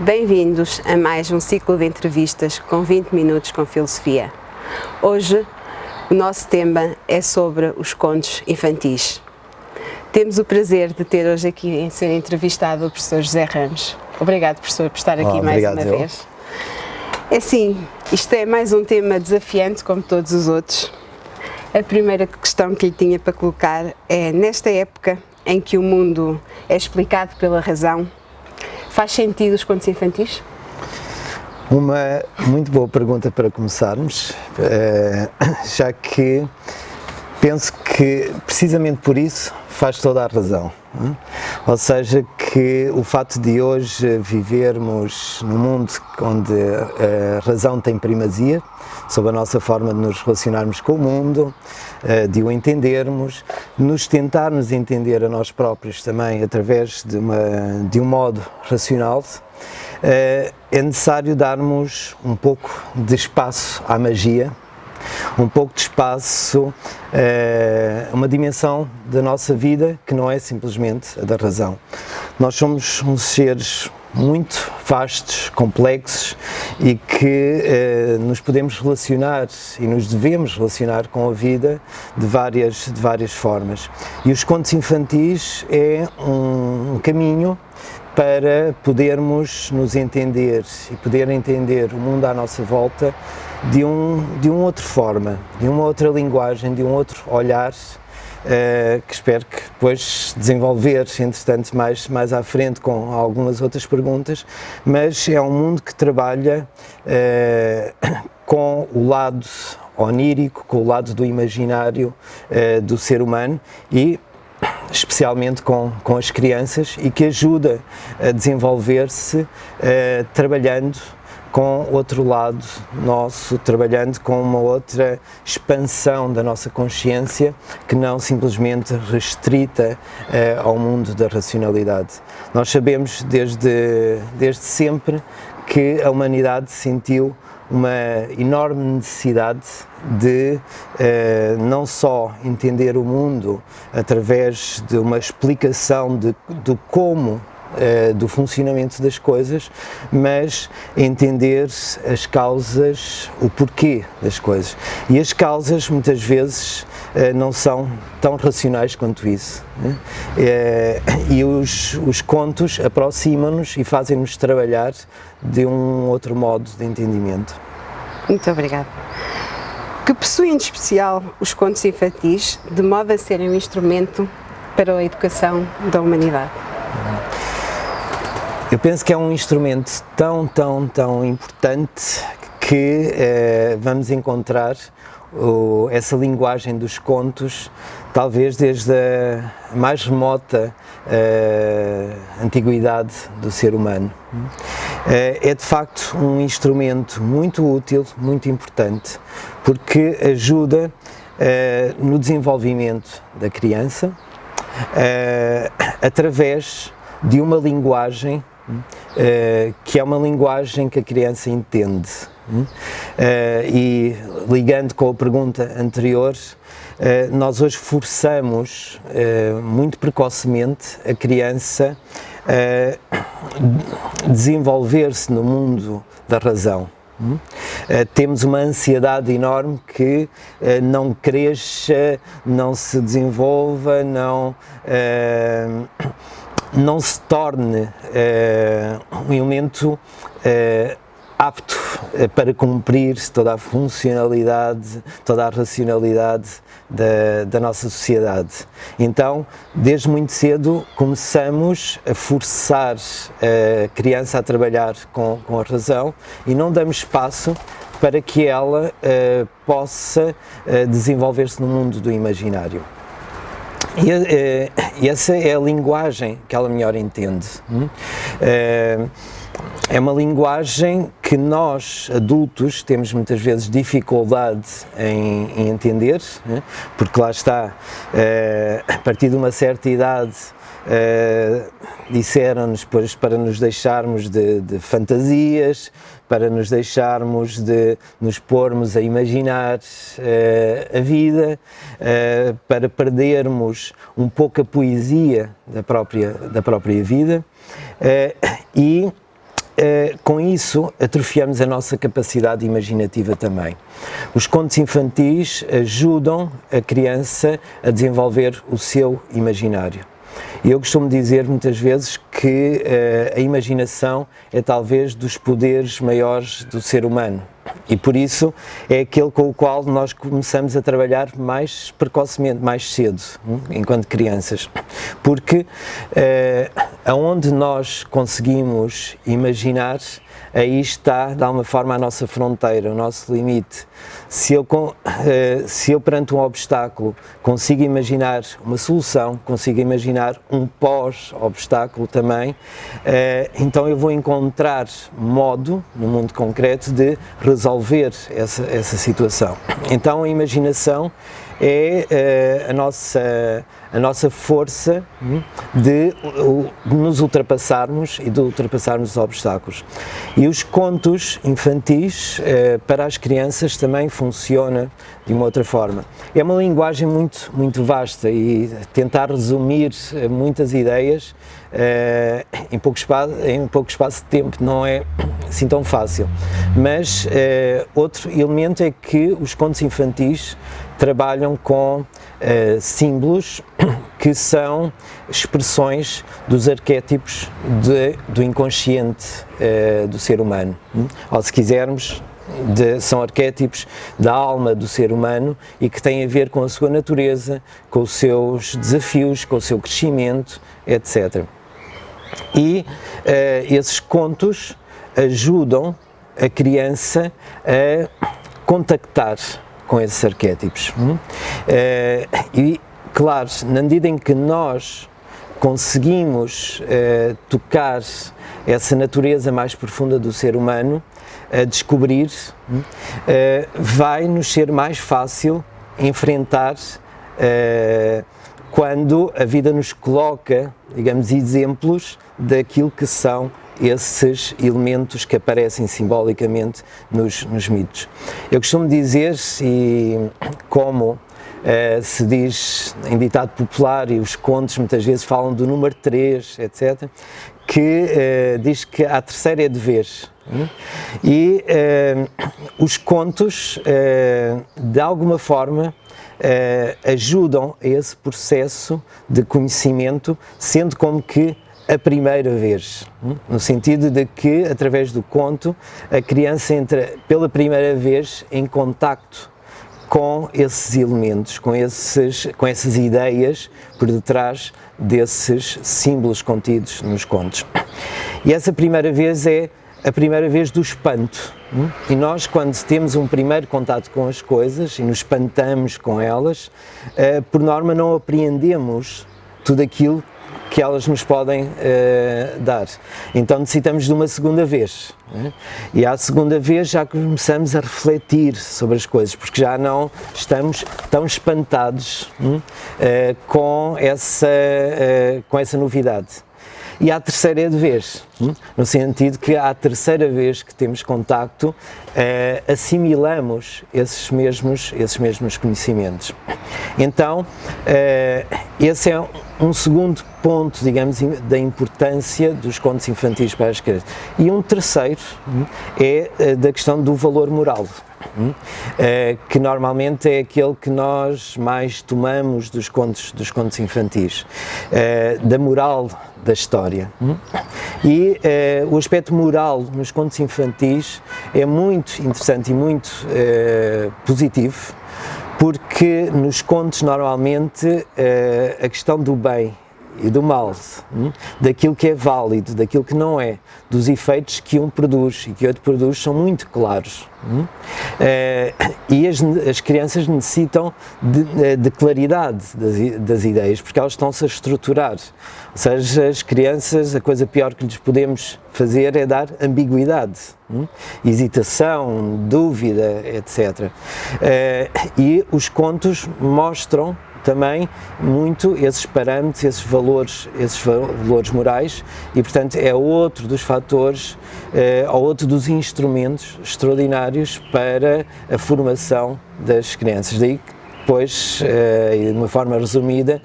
Bem-vindos a mais um ciclo de entrevistas com 20 minutos com filosofia. Hoje o nosso tema é sobre os contos infantis. Temos o prazer de ter hoje aqui em ser entrevistado o professor José Ramos. Obrigado, professor, por estar aqui mais uma vez. É sim, isto é mais um tema desafiante como todos os outros. A primeira questão que lhe tinha para colocar é, nesta época em que o mundo é explicado pela razão, faz sentido os contos infantis? Uma muito boa pergunta para começarmos, já que penso que precisamente por isso faz toda a razão. Ou seja, que o facto de hoje vivermos num mundo onde a razão tem primazia sobre a nossa forma de nos relacionarmos com o mundo, de o entendermos, nos tentarmos entender a nós próprios também através de um modo racional, é necessário darmos um pouco de espaço à magia, um pouco de espaço a uma dimensão da nossa vida que não é simplesmente a da razão. Nós somos uns seres muito vastos, complexos e que nos podemos relacionar e nos devemos relacionar com a vida de várias formas. E os contos infantis é um caminho para podermos nos entender e poder entender o mundo à nossa volta de uma outra forma, de uma outra linguagem, de um outro olhar, que espero que depois desenvolver, entretanto, mais à frente com algumas outras perguntas, mas é um mundo que trabalha com o lado onírico, com o lado do imaginário do ser humano e especialmente com as crianças e que ajuda a desenvolver-se trabalhando com outro lado nosso, trabalhando com uma outra expansão da nossa consciência que não simplesmente restrita ao mundo da racionalidade. Nós sabemos desde sempre que a humanidade sentiu uma enorme necessidade de não só entender o mundo através de uma explicação do como do funcionamento das coisas, mas entender as causas, o porquê das coisas. E as causas muitas vezes não são tão racionais quanto isso, né? E os contos aproximam-nos e fazem-nos trabalhar de um outro modo de entendimento. Muito obrigada. Que possuem de especial os contos infantis de modo a serem um instrumento para a educação da humanidade? Eu penso que é um instrumento tão importante que vamos encontrar essa linguagem dos contos, talvez desde a mais remota antiguidade do ser humano. É de facto um instrumento muito útil, muito importante, porque ajuda no desenvolvimento da criança através de uma linguagem que é uma linguagem que a criança entende. E ligando com a pergunta anterior, nós hoje forçamos muito precocemente a criança a desenvolver-se no mundo da razão. Temos uma ansiedade enorme que não cresça, não se desenvolva, não se torne um elemento apto para cumprir toda a funcionalidade, toda a racionalidade da nossa sociedade. Então, desde muito cedo, começamos a forçar a criança a trabalhar com a razão e não damos espaço para que ela possa desenvolver-se no mundo do imaginário. E essa é a linguagem que ela melhor entende. É uma linguagem que nós, adultos, temos muitas vezes dificuldade em entender, né? Porque lá está, a partir de uma certa idade, disseram-nos para nos deixarmos de fantasias, para nos deixarmos de nos pormos a imaginar a vida, para perdermos um pouco a poesia da própria vida, e com isso atrofiamos a nossa capacidade imaginativa também. Os contos infantis ajudam a criança a desenvolver o seu imaginário. E eu costumo dizer muitas vezes que a imaginação é talvez dos poderes maiores do ser humano e por isso é aquele com o qual nós começamos a trabalhar mais precocemente, mais cedo, enquanto crianças, porque aonde nós conseguimos imaginar, aí está de alguma forma a nossa fronteira, o nosso limite. Se eu perante um obstáculo consigo imaginar uma solução, consigo imaginar um pós-obstáculo também, então eu vou encontrar modo, no mundo concreto, de resolver essa situação. Então a imaginação é a nossa força de nos ultrapassarmos e de ultrapassarmos os obstáculos. E os contos infantis para as crianças também funciona de uma outra forma. É uma linguagem muito vasta e tentar resumir muitas ideias em pouco espaço de tempo não é assim tão fácil. Mas outro elemento é que os contos infantis trabalham com símbolos que são expressões dos arquétipos do inconsciente do ser humano. Ou se quisermos, são arquétipos da alma do ser humano e que têm a ver com a sua natureza, com os seus desafios, com o seu crescimento, etc. E esses contos ajudam a criança a contactar com esses arquétipos. E, claro, na medida em que nós conseguimos tocar essa natureza mais profunda do ser humano, a descobrir, vai nos ser mais fácil enfrentar quando a vida nos coloca, digamos, exemplos daquilo que são esses elementos que aparecem simbolicamente nos mitos. Eu costumo dizer, e como se diz em ditado popular, e os contos muitas vezes falam do número 3, etc., que diz que a terceira é de vez. E os contos, de alguma forma, ajudam a esse processo de conhecimento, sendo como que a primeira vez, no sentido de que, através do conto, a criança entra pela primeira vez em contacto com esses elementos, com essas ideias por detrás desses símbolos contidos nos contos. E essa primeira vez é a primeira vez do espanto. E nós, quando temos um primeiro contato com as coisas e nos espantamos com elas, por norma não apreendemos tudo aquilo que elas nos podem dar. Então necessitamos de uma segunda vez. E à segunda vez já começamos a refletir sobre as coisas, porque já não estamos tão espantados com essa novidade. E à terceira é de vez, no sentido que à terceira vez que temos contacto, assimilamos esses mesmos conhecimentos. Então, esse é um segundo ponto, digamos, da importância dos contos infantis para as crianças. E um terceiro é da questão do valor moral, que normalmente é aquele que nós mais tomamos dos contos infantis, da moral da história. E o aspecto moral nos contos infantis é muito interessante e muito positivo, porque nos contos normalmente a questão do bem e do mal, daquilo que é válido, daquilo que não é, dos efeitos que um produz e que outro produz são muito claros. E as crianças necessitam de claridade das ideias, porque elas estão-se a estruturar. Ou seja, as crianças, a coisa pior que lhes podemos fazer é dar ambiguidade, hesitação, dúvida, etc. E os contos mostram também muito esses parâmetros, esses valores morais e, portanto, é outro dos fatores, ou outro dos instrumentos extraordinários para a formação das crianças. Daí que, depois, de uma forma resumida,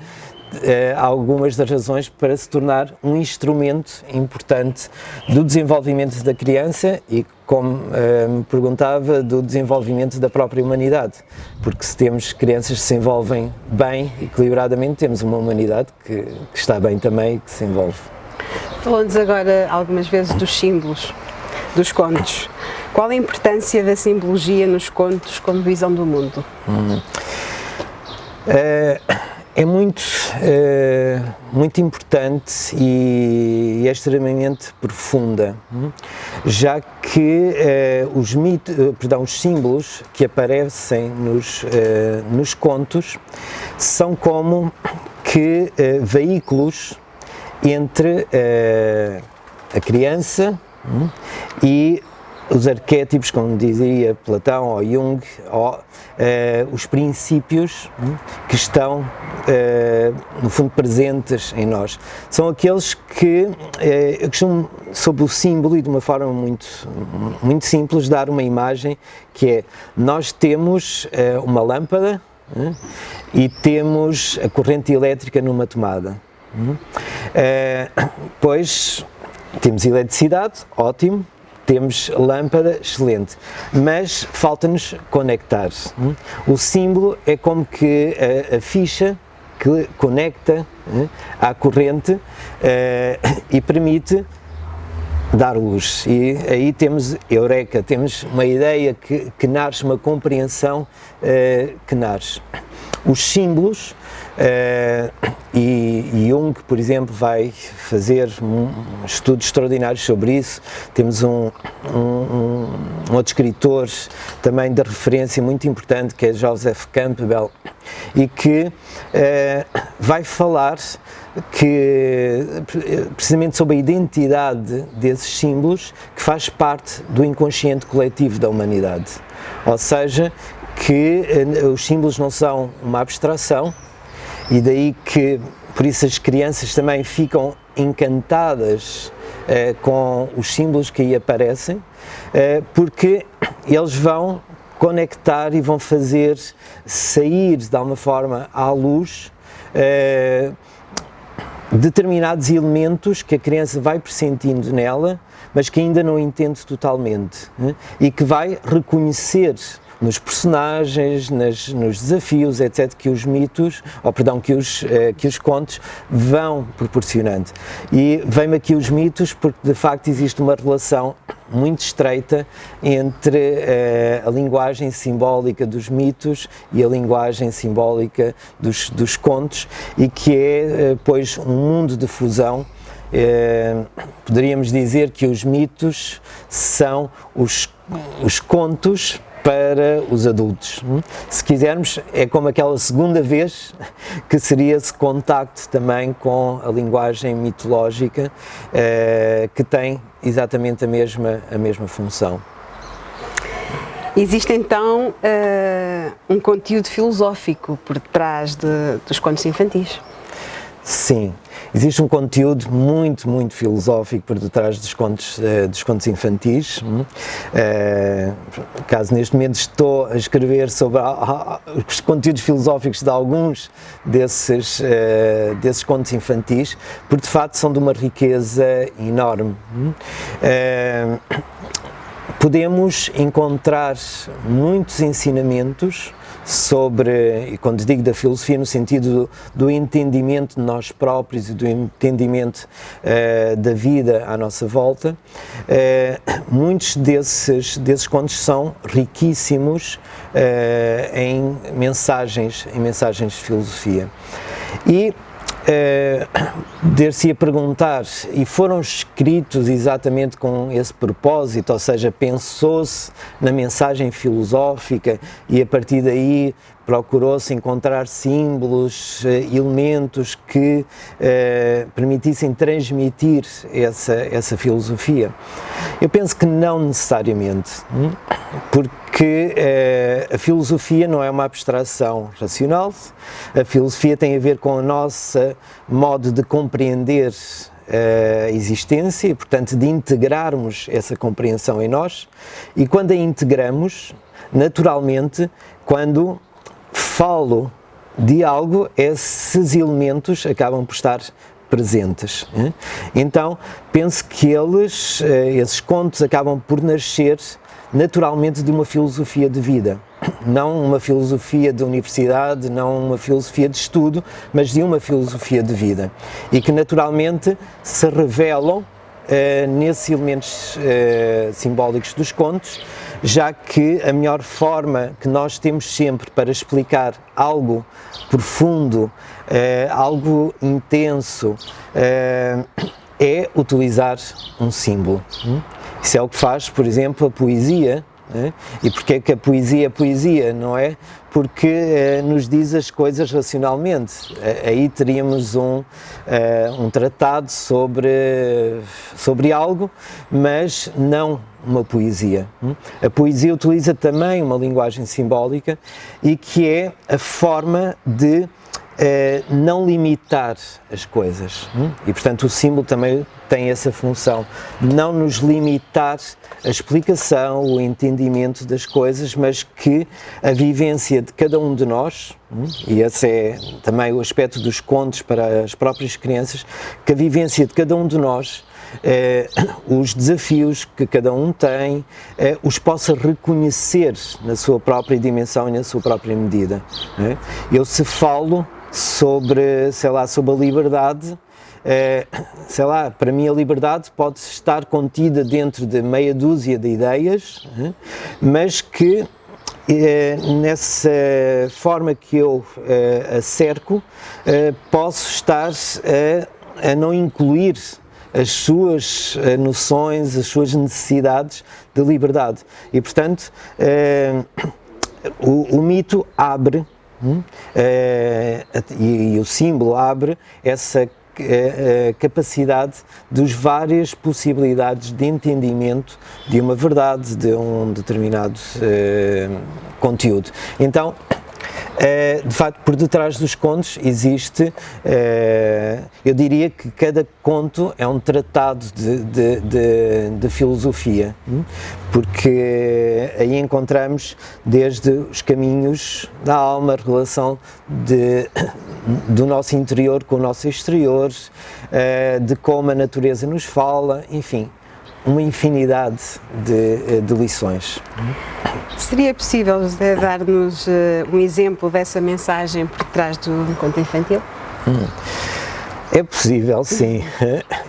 algumas das razões para se tornar um instrumento importante do desenvolvimento da criança e, como me perguntava, do desenvolvimento da própria humanidade, porque se temos crianças que se envolvem bem, equilibradamente, temos uma humanidade que está bem também e que se envolve. Falando-nos agora algumas vezes dos símbolos, dos contos. Qual a importância da simbologia nos contos como visão do mundo? É muito importante e é extremamente profunda, já que os símbolos que aparecem nos contos são como que veículos entre a criança e os arquétipos, como dizia Platão ou Jung, ou os princípios que estão, no fundo, presentes em nós. São aqueles que eu costumo, sob o símbolo e de uma forma muito simples, dar uma imagem que é: nós temos uma lâmpada e temos a corrente elétrica numa tomada. Pois temos eletricidade, ótimo. Temos lâmpada, excelente, mas falta-nos conectar. O símbolo é como que a ficha que conecta à corrente e permite dar luz. E aí temos eureka, temos uma ideia que nasce, uma compreensão que nasce. Os símbolos, e Jung, por exemplo, vai fazer estudos extraordinários sobre isso. Temos um outro escritor também de referência muito importante, que é Joseph Campbell, e que vai falar precisamente sobre a identidade desses símbolos, que faz parte do inconsciente coletivo da humanidade. Ou seja, que os símbolos não são uma abstração, e daí que, por isso, as crianças também ficam encantadas com os símbolos que aí aparecem, porque eles vão conectar e vão fazer sair, de alguma forma, à luz determinados elementos que a criança vai pressentindo nela, mas que ainda não entende totalmente, e que vai reconhecer nos personagens, nos desafios, etc., que os mitos, que os contos vão proporcionando. E vem-me aqui os mitos porque, de facto, existe uma relação muito estreita entre a linguagem simbólica dos mitos e a linguagem simbólica dos contos, e que é, pois, um mundo de fusão. Poderíamos dizer que os mitos são os contos para os adultos. Se quisermos, é como aquela segunda vez que seria esse contacto também com a linguagem mitológica, que tem exatamente a mesma função. Existe então um conteúdo filosófico por detrás dos contos infantis? Sim, existe um conteúdo muito filosófico por detrás dos contos infantis. Caso neste momento estou a escrever sobre os conteúdos filosóficos de alguns desses contos infantis, porque de facto são de uma riqueza enorme. Podemos encontrar muitos ensinamentos sobre, e quando digo da filosofia, no sentido do entendimento de nós próprios e do entendimento da vida à nossa volta. Muitos desses contos são riquíssimos em mensagens de filosofia. E der-se a perguntar, e foram escritos exatamente com esse propósito, ou seja, pensou-se na mensagem filosófica e a partir daí procurou-se encontrar símbolos, elementos que permitissem transmitir essa filosofia? Eu penso que não necessariamente, porque a filosofia não é uma abstração racional. A filosofia tem a ver com o nosso modo de compreender a existência e, portanto, de integrarmos essa compreensão em nós. E quando a integramos, naturalmente, quando falo de algo, esses elementos acabam por estar presentes. Então, penso que esses contos acabam por nascer naturalmente de uma filosofia de vida. Não uma filosofia de universidade, não uma filosofia de estudo, mas de uma filosofia de vida. E que naturalmente se revelam nesses elementos simbólicos dos contos, já que a melhor forma que nós temos sempre para explicar algo profundo, algo intenso, é utilizar um símbolo. Isso é o que faz, por exemplo, a poesia. E porque é que a poesia é poesia, não é? Porque nos diz as coisas racionalmente. Aí teríamos um tratado sobre algo, mas não uma poesia. A poesia utiliza também uma linguagem simbólica e que é a forma de não limitar as coisas. E, portanto, o símbolo também tem essa função, não nos limitar a explicação, o entendimento das coisas, mas que a vivência de cada um de nós, e esse é também o aspecto dos contos para as próprias crianças, que a vivência de cada um de nós, os desafios que cada um tem, os possa reconhecer na sua própria dimensão e na sua própria medida. Eu se falo sobre, sobre a liberdade, para mim a liberdade pode estar contida dentro de meia dúzia de ideias, mas que nessa forma que eu a cerco, posso estar a não incluir as suas noções, as suas necessidades de liberdade. E, portanto, o mito abre, e o símbolo abre essa capacidade das várias possibilidades de entendimento de uma verdade, de um determinado conteúdo. Então, de facto, por detrás dos contos existe, eu diria que cada conto é um tratado de filosofia, porque aí encontramos desde os caminhos da alma, a relação do nosso interior com o nosso exterior, de como a natureza nos fala, enfim, uma infinidade de lições. Seria possível, José, dar-nos um exemplo dessa mensagem por trás do conto infantil? É possível, sim.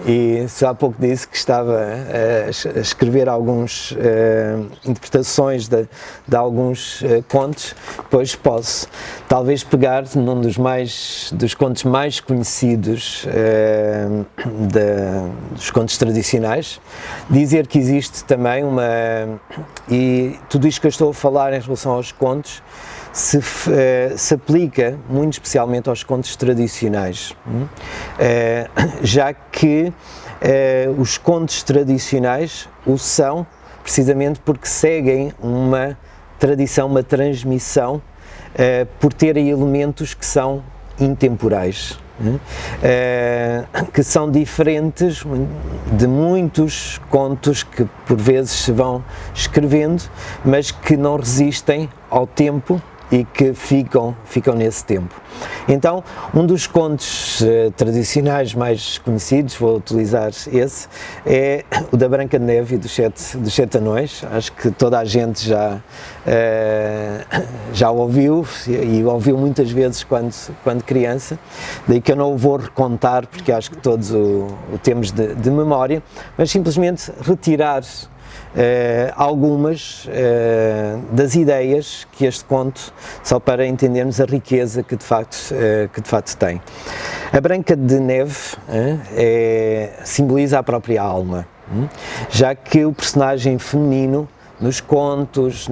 E só há pouco disse que estava a escrever algumas interpretações de alguns contos, pois posso talvez pegar num dos contos mais conhecidos dos contos tradicionais, dizer que existe também e tudo isto que eu estou a falar em relação aos contos se aplica muito especialmente aos contos tradicionais, já que os contos tradicionais o são precisamente porque seguem uma tradição, uma transmissão, por terem elementos que são intemporais, que são diferentes de muitos contos que por vezes se vão escrevendo, mas que não resistem ao tempo e que ficam nesse tempo. Então, um dos contos tradicionais mais conhecidos, vou utilizar esse, é o da Branca de Neve e dos Sete Anões. Acho que toda a gente já o ouviu, e ouviu muitas vezes quando criança, daí que eu não o vou recontar, porque acho que todos o temos de memória, mas simplesmente retirar algumas das ideias que este conto, só para entendermos a riqueza que de facto tem. A Branca de Neve simboliza a própria alma, já que o personagem feminino nos contos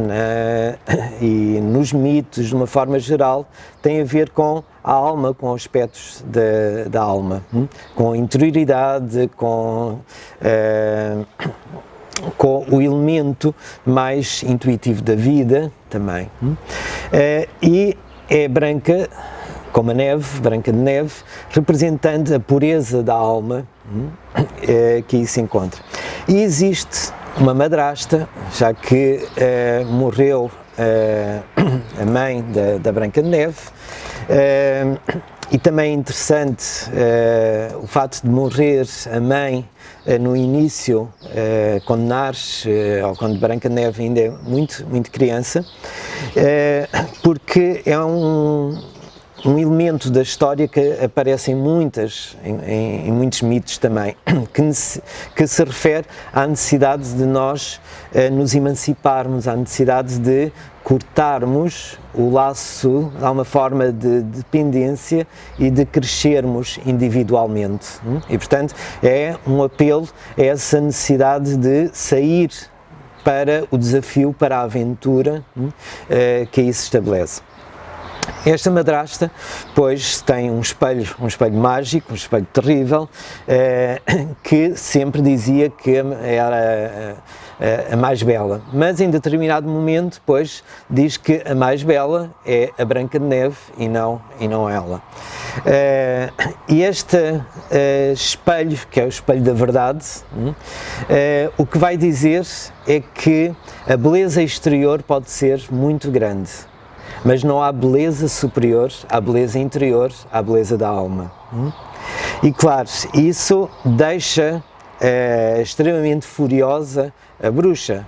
e nos mitos, de uma forma geral, tem a ver com a alma, com aspectos da alma, com a interioridade, com o elemento mais intuitivo da vida também. E é branca, como a neve, Branca de Neve, representando a pureza da alma que aí se encontra. E existe uma madrasta, já que morreu a mãe da Branca de Neve, E também é interessante o facto de morrer a mãe no início, quando nasce, ou quando Branca de Neve ainda é muito, muito criança, porque é um elemento da história que aparece em muitos mitos também, que se refere à necessidade de nós nos emanciparmos, à necessidade de cortarmos o laço, de uma forma de dependência e de crescermos individualmente. E, portanto, é um apelo a essa necessidade de sair para o desafio, para a aventura que aí se estabelece. Esta madrasta, pois, tem um espelho mágico, um espelho terrível, que sempre dizia que era a mais bela, mas em determinado momento, pois, diz que a mais bela é a Branca de Neve e não ela. E este espelho, que é o espelho da verdade, o que vai dizer é que a beleza exterior pode ser muito grande, mas não há beleza superior à beleza interior, à beleza da alma. E claro, isso deixa extremamente furiosa a bruxa.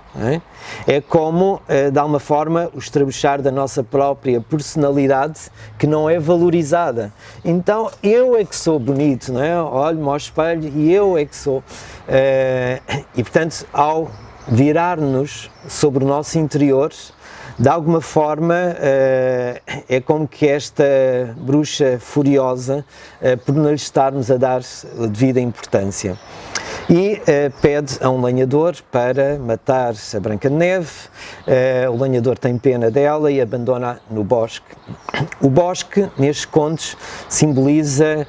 É como, de alguma forma, o estrabuchar da nossa própria personalidade, que não é valorizada. Então, eu é que sou bonito, não é? Olho-me ao espelho e eu é que sou. E, portanto, ao virar-nos sobre o nosso interior, de alguma forma, é como que esta bruxa furiosa, por não lhe estarmos a dar devida importância. E pede a um lenhador para matar a Branca de Neve. O lenhador tem pena dela e abandona no bosque. O bosque, nestes contos, simboliza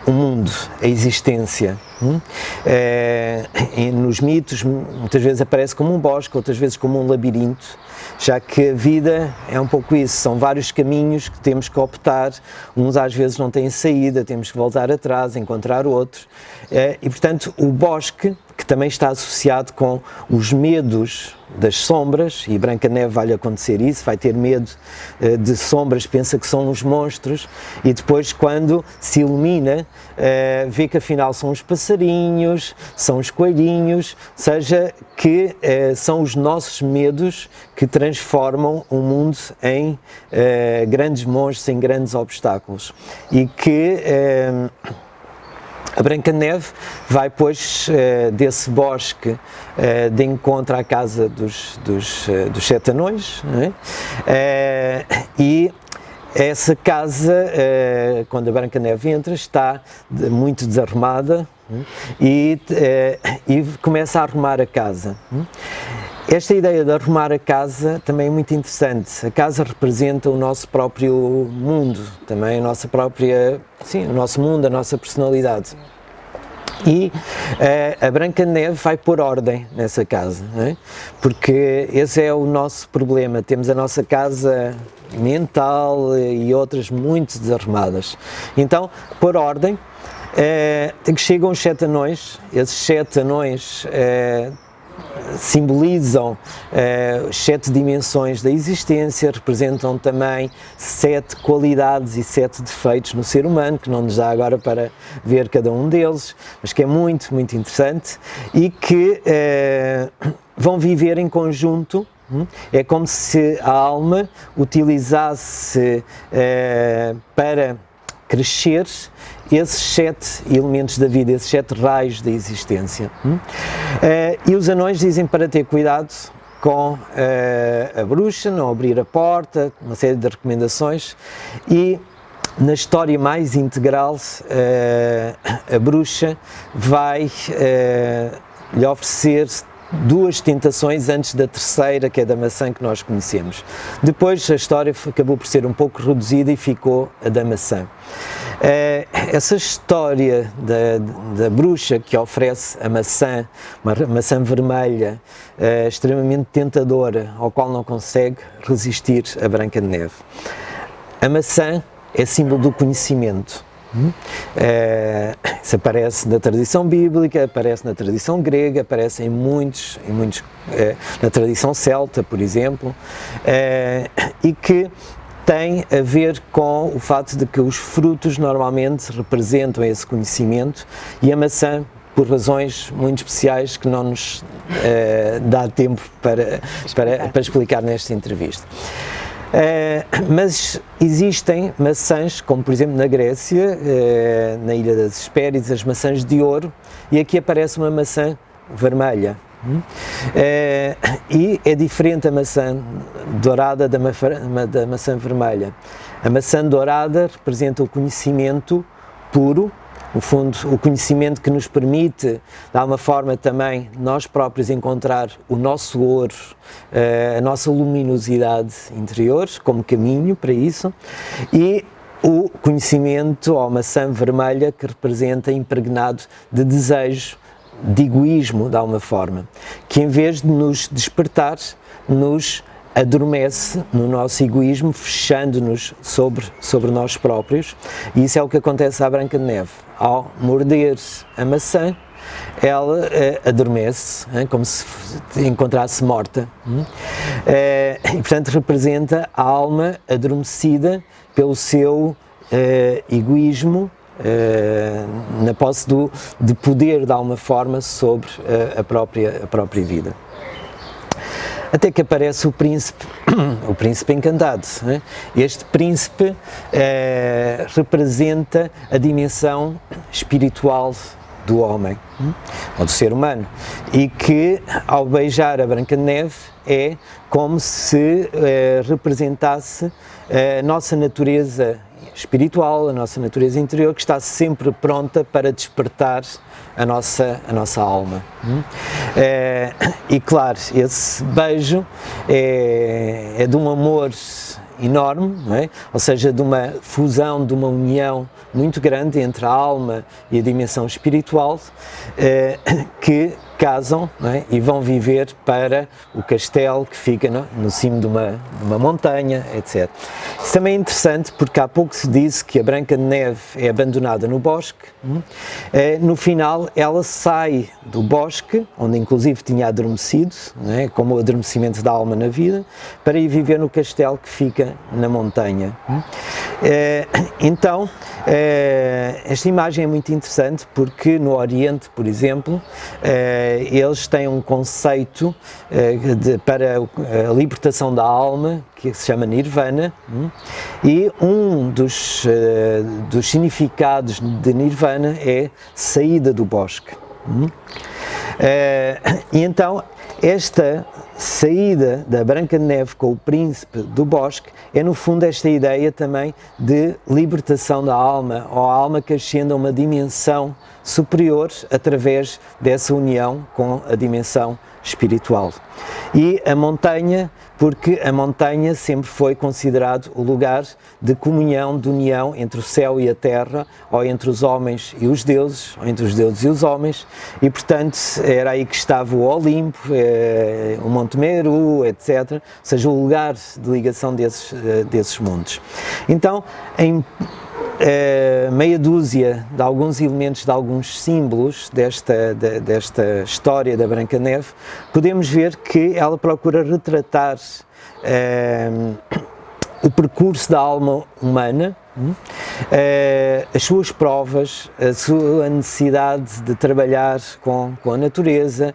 o mundo, a existência. Nos mitos, muitas vezes aparece como um bosque, outras vezes como um labirinto, já que a vida é um pouco isso, são vários caminhos que temos que optar, uns às vezes não têm saída, temos que voltar atrás, encontrar outro, e portanto o bosque, que também está associado com os medos das sombras, e Branca de Neve vai-lhe acontecer isso, vai ter medo de sombras, pensa que são os monstros, e depois quando se ilumina, vê que afinal são os passarinhos, são os coelhinhos, seja que são os nossos medos que transformam o mundo em grandes monstros, em grandes obstáculos, e que a Branca de Neve vai, pois, desse bosque de encontro à casa dos sete anões, não é? E essa casa, quando a Branca de Neve entra, está muito desarrumada e começa a arrumar a casa. Esta ideia de arrumar a casa também é muito interessante. A casa representa o nosso próprio mundo, também a nossa própria, sim, o nosso mundo, a nossa personalidade. E a Branca de Neve vai pôr ordem nessa casa, não é? Porque esse é o nosso problema, temos a nossa casa mental e outras muito desarrumadas. Então, pôr ordem, que chegam os sete anões, esses sete anões simbolizam sete dimensões da existência, representam também sete qualidades e sete defeitos no ser humano, que não nos dá agora para ver cada um deles, mas que é muito, muito interessante e que vão viver em conjunto. É como se a alma utilizasse para crescer esses sete elementos da vida, esses sete raios da existência. E os anões dizem para ter cuidado com a bruxa, não abrir a porta, uma série de recomendações, e na história mais integral a bruxa vai lhe oferecer duas tentações antes da terceira, que é da maçã que nós conhecemos. Depois a história acabou por ser um pouco reduzida e ficou a da maçã. Essa história da bruxa que oferece a maçã, uma maçã vermelha, extremamente tentadora, ao qual não consegue resistir a Branca de Neve. A maçã é símbolo do conhecimento. Isso aparece na tradição bíblica, aparece na tradição grega, aparece em muitos na tradição celta, por exemplo, e que tem a ver com o facto de que os frutos normalmente representam esse conhecimento e a maçã, por razões muito especiais que não nos dá tempo para explicar nesta entrevista. Mas existem maçãs, como por exemplo na Grécia, na Ilha das Hespérides, as maçãs de ouro, e aqui aparece uma maçã vermelha. E é diferente a maçã dourada da maçã vermelha. A maçã dourada representa o conhecimento puro, no fundo, o conhecimento que nos permite, de alguma forma também, nós próprios encontrar o nosso ouro, a nossa luminosidade interior, como caminho para isso, e o conhecimento, ou a maçã vermelha, que representa impregnado de desejo, de egoísmo, de alguma forma, que em vez de nos despertar, nos adormece no nosso egoísmo, fechando-nos sobre nós próprios, e isso é o que acontece à Branca de Neve. Ao morder a maçã, ela adormece, como se encontrasse morta, e portanto representa a alma adormecida pelo seu egoísmo, na posse de poder de alguma forma sobre a própria vida. Até que aparece o príncipe encantado. Né? Este príncipe representa a dimensão espiritual do homem, ou do ser humano, e que ao beijar a Branca de Neve é como se representasse a nossa natureza espiritual, a nossa natureza interior, que está sempre pronta para despertar a nossa alma. E claro, esse beijo é de um amor enorme, não é? Ou seja, de uma fusão, de uma união muito grande entre a alma e a dimensão espiritual, que casam, não é? E vão viver para o castelo que fica no cimo de uma montanha, etc. Isso também é interessante porque há pouco se disse que a Branca de Neve é abandonada no bosque. No final ela sai do bosque, onde inclusive tinha adormecido, não é? Como o adormecimento da alma na vida, para ir viver no castelo que fica na montanha. Então, esta imagem é muito interessante porque no Oriente, por exemplo, eles têm um conceito para a libertação da alma que se chama Nirvana, e um dos significados de Nirvana é saída do bosque. E então esta saída da Branca de Neve com o príncipe do bosque é no fundo esta ideia também de libertação da alma, ou a alma que ascende a uma dimensão superior através dessa união com a dimensão espiritual. E a montanha, porque a montanha sempre foi considerado o lugar de comunhão, de união entre o céu e a terra, ou entre os homens e os deuses, ou entre os deuses e os homens, e portanto era aí que estava o Olimpo, o Monte Meru, etc., ou seja, o lugar de ligação desses mundos. Então, em meia dúzia de alguns elementos, de alguns símbolos desta história da Branca de Neve, podemos ver que ela procura retratar o percurso da alma humana, as suas provas, a sua necessidade de trabalhar com a natureza,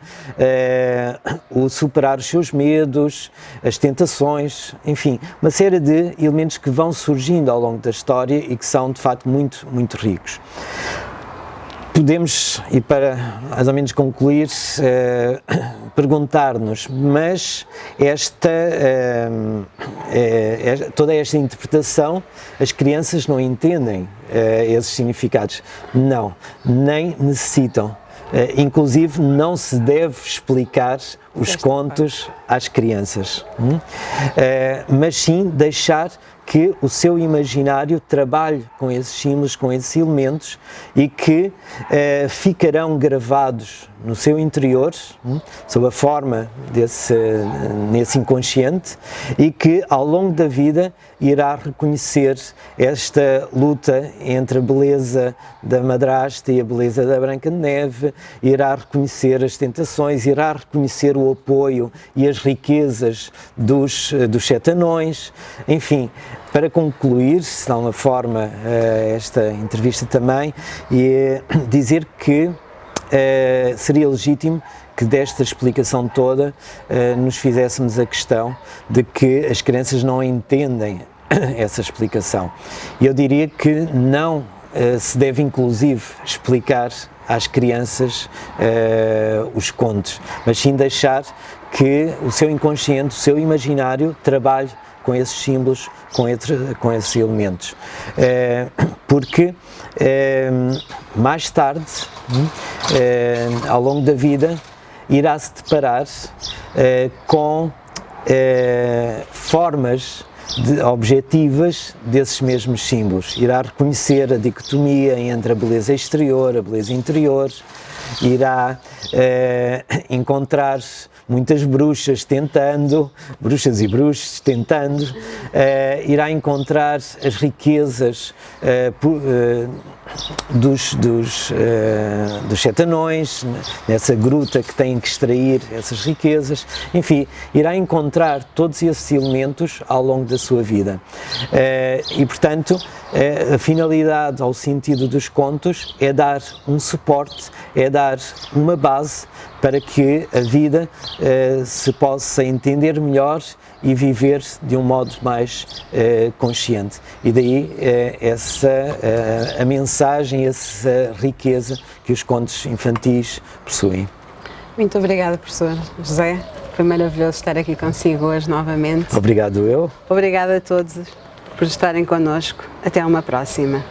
o superar os seus medos, as tentações, enfim, uma série de elementos que vão surgindo ao longo da história e que são de facto muito, muito ricos. Podemos, e para mais ou menos concluir, perguntar-nos, mas toda esta interpretação, as crianças não entendem esses significados? Não, nem necessitam. Inclusive não se deve explicar os contos às crianças, mas sim deixar que o seu imaginário trabalhe com esses símbolos, com esses elementos, e que ficarão gravados no seu interior, sob a forma nesse inconsciente, e que ao longo da vida irá reconhecer esta luta entre a beleza da madrasta e a beleza da Branca de Neve, irá reconhecer as tentações, irá reconhecer o apoio e as riquezas dos sete anões, enfim, para concluir, de alguma forma, esta entrevista também, e dizer que seria legítimo que desta explicação toda nos fizéssemos a questão de que as crianças não entendem essa explicação. Eu diria que não se deve inclusive explicar às crianças os contos, mas sim deixar que o seu inconsciente, o seu imaginário trabalhe com esses símbolos, com esses elementos. Porque mais tarde, ao longo da vida, irá se deparar com formas objetivas desses mesmos símbolos. Irá reconhecer a dicotomia entre a beleza exterior, a beleza interior, irá encontrar muitas bruxas e bruxos tentando, irá encontrar as riquezas dos setanões, nessa gruta que têm que extrair essas riquezas, enfim, irá encontrar todos esses elementos ao longo da sua vida. E, portanto, a finalidade ao sentido dos contos é dar um suporte, é dar uma base para que a vida se possa entender melhor e viver de um modo mais consciente. E daí a mensagem, essa riqueza que os contos infantis possuem. Muito obrigada, professor José. Foi maravilhoso estar aqui consigo hoje novamente. Obrigado eu. Obrigada a todos por estarem connosco. Até uma próxima.